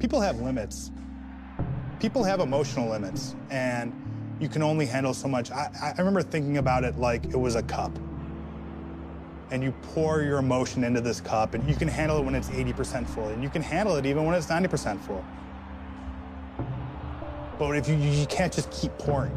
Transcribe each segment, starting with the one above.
People have limits. People have emotional limits, and you can only handle so much. I remember thinking about it like it was a cup. And you pour your emotion into this cup, and you can handle it when it's 80% full, and you can handle it even when it's 90% full. But if you can't just keep pouring.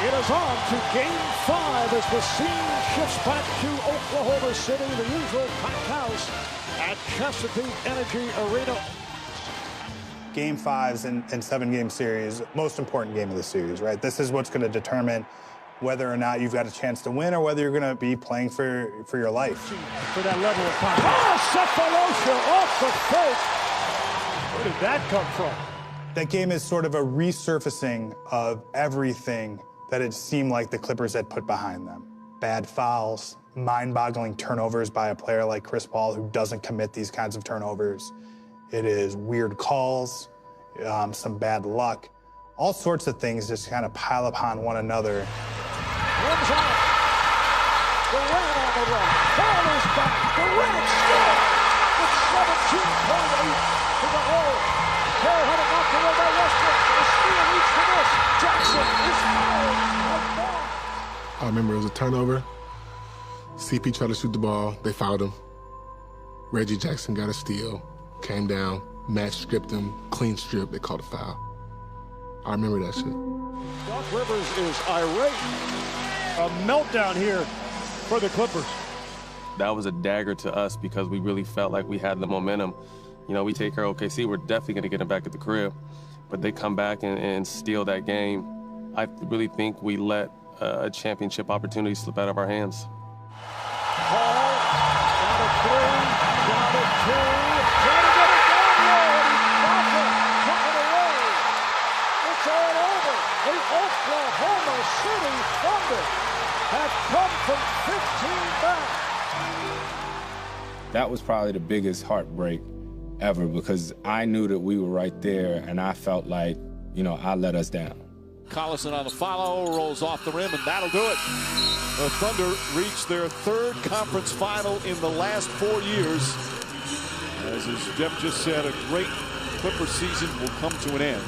It is on to Game 5 as the scene shifts back to Oklahoma City, the usual packed house at Chesapeake Energy Arena. Game 5s in 7-game series, most important game of the series, right? This is what's going to determine whether or not you've got a chance to win or whether you're going to be playing for your life. For that level of power. Oh, Sefolosha off the fake. Where did that come from? That game is sort of a resurfacing of everything that it seemed like the Clippers had put behind them. Bad fouls, mind-boggling turnovers by a player like Chris Paul who doesn't commit these kinds of turnovers. It is weird calls, some bad luck. All sorts of things just kind of pile upon one another. Runs out. Durant on the run. Ball is back. Durant still with 17.8 to the hole. Ball headed knocked away by Westbrook. The steal leads to this. Jackson is fouled. I remember it was a turnover. CP tried to shoot the ball. They fouled him. Reggie Jackson got a steal, came down, match stripped him, clean strip. They called a foul. I remember that shit. Doc Rivers is irate. A meltdown here for the Clippers. That was a dagger to us because we really felt like we had the momentum. You know, we take care of OKC, we're definitely going to get them back at the crib. But they come back and steal that game. I really think we let a championship opportunity slip out of our hands. Paul, down to 3, down to 2, trying to get it down low, and Ibaka took it away. It's all over. The Oklahoma City Thunder have come from 15 back. That was probably the biggest heartbreak ever because I knew that we were right there, and I felt like, you know, I let us down. Collison on the follow, rolls off the rim, and that'll do it. The Thunder reached their 3rd conference final in the last 4 years. As Jeff just said, a great Clipper season will come to an end.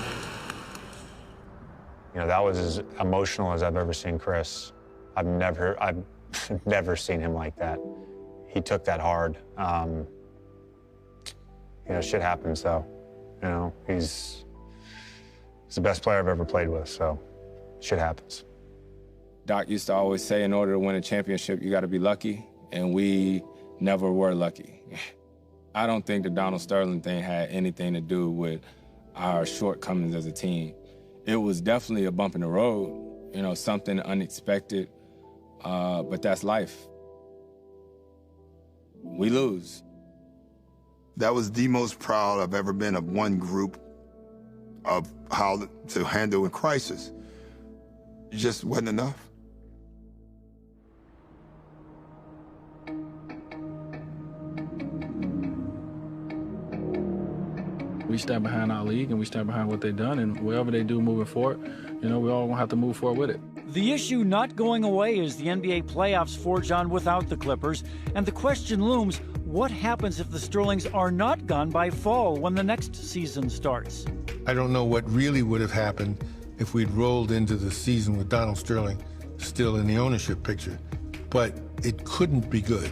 You know, that was as emotional as I've ever seen Chris. I've never seen him like that. He took that hard. You know, shit happens though. You know, he's the best player I've ever played with, so shit happens. Doc used to always say, in order to win a championship, you got to be lucky, and we never were lucky. I don't think the Donald Sterling thing had anything to do with our shortcomings as a team. It was definitely a bump in the road, you know, something unexpected, but that's life. We lose. That was the most proud I've ever been of one group of how to handle a crisis. It just wasn't enough. We stand behind our league and we stand behind what they've done, and whatever they do moving forward, you know, we all gonna have to move forward with it. The issue not going away as the NBA playoffs forge on without the Clippers, and the question looms, what happens if the Sterlings are not gone by fall when the next season starts? I don't know what really would have happened if we'd rolled into the season with Donald Sterling still in the ownership picture, but it couldn't be good.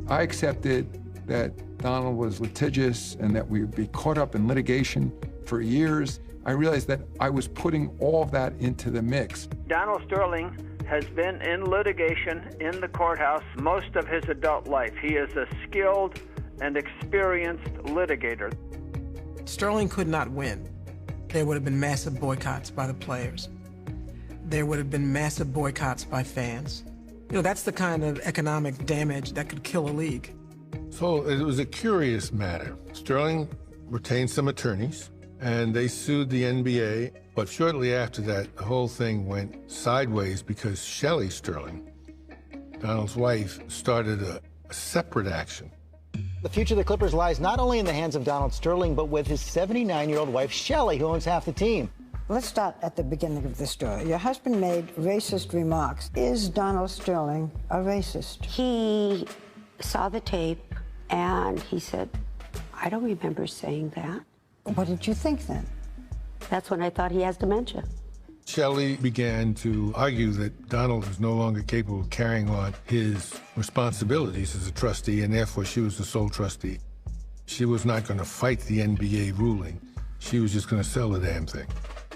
I accepted that Donald was litigious and that we would be caught up in litigation for years. I realized that I was putting all of that into the mix. Donald Sterling has been in litigation in the courthouse most of his adult life. He is a skilled and experienced litigator. Sterling could not win. There would have been massive boycotts by the players. There would have been massive boycotts by fans. You know, that's the kind of economic damage that could kill a league. So it was a curious matter. Sterling retained some attorneys, and they sued the NBA. But shortly after that, the whole thing went sideways because Shelly Sterling, Donald's wife, started a separate action. The future of the Clippers lies not only in the hands of Donald Sterling, but with his 79-year-old wife, Shelly, who owns half the team. Let's start at the beginning of the story. Your husband made racist remarks. Is Donald Sterling a racist? He saw the tape and he said, I don't remember saying that. What did you think then? That's when I thought he has dementia. Shelley began to argue that Donald was no longer capable of carrying on his responsibilities as a trustee, and therefore she was the sole trustee. She was not going to fight the NBA ruling. She was just going to sell the damn thing.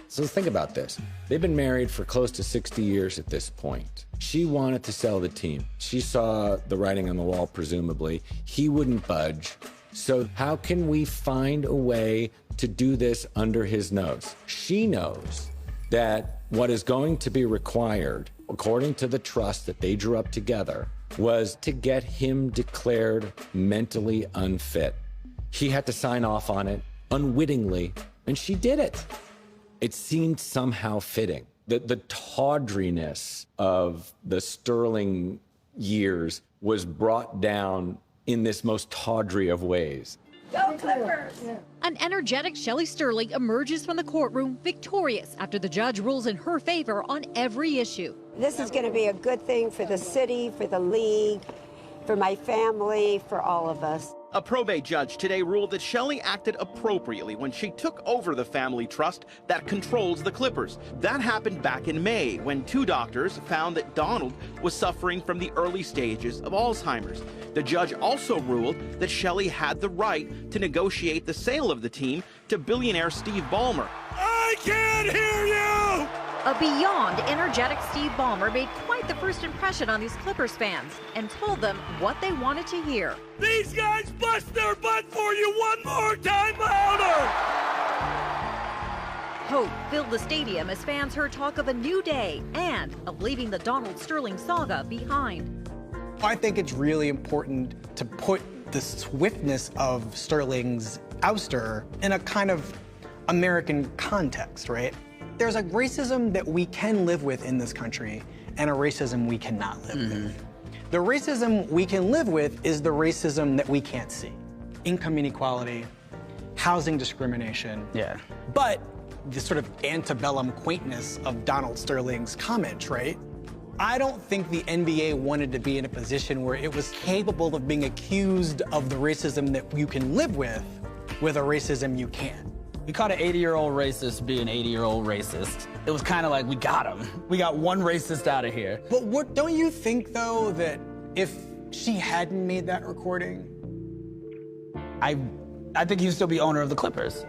So think about this. They've been married for close to 60 years at this point. She wanted to sell the team. She saw the writing on the wall, presumably. He wouldn't budge. So how can we find a way to do this under his nose? She knows that what is going to be required, according to the trust that they drew up together, was to get him declared mentally unfit. He had to sign off on it unwittingly, and she did it. It seemed somehow fitting. The tawdriness of the Sterling years was brought down in this most tawdry of ways. Go Clippers! An energetic Shelley Sterling emerges from the courtroom victorious after the judge rules in her favor on every issue. This is going to be a good thing for the city, for the league, for my family, for all of us. A probate judge today ruled that Shelley acted appropriately when she took over the family trust that controls the Clippers. That happened back in May when 2 doctors found that Donald was suffering from the early stages of Alzheimer's. The judge also ruled that Shelley had the right to negotiate the sale of the team to billionaire Steve Ballmer. I can't hear you! A beyond energetic Steve Ballmer made quite the first impression on these Clippers fans and told them what they wanted to hear. These guys bust their butt for you one more time louder! Hope filled the stadium as fans heard talk of a new day and of leaving the Donald Sterling saga behind. I think it's really important to put the swiftness of Sterling's ouster in a kind of American context, right? There's a racism that we can live with in this country and a racism we cannot live with. The racism we can live with is the racism that we can't see. Income inequality, housing discrimination. Yeah. But the sort of antebellum quaintness of Donald Sterling's comments, right? I don't think the NBA wanted to be in a position where it was capable of being accused of the racism that you can live with a racism you can't. We caught an 80-year-old racist being 80-year-old racist. It was kind of like, we got him. We got one racist out of here. But don't you think, though, that if she hadn't made that recording? I think he'd still be owner of the Clippers.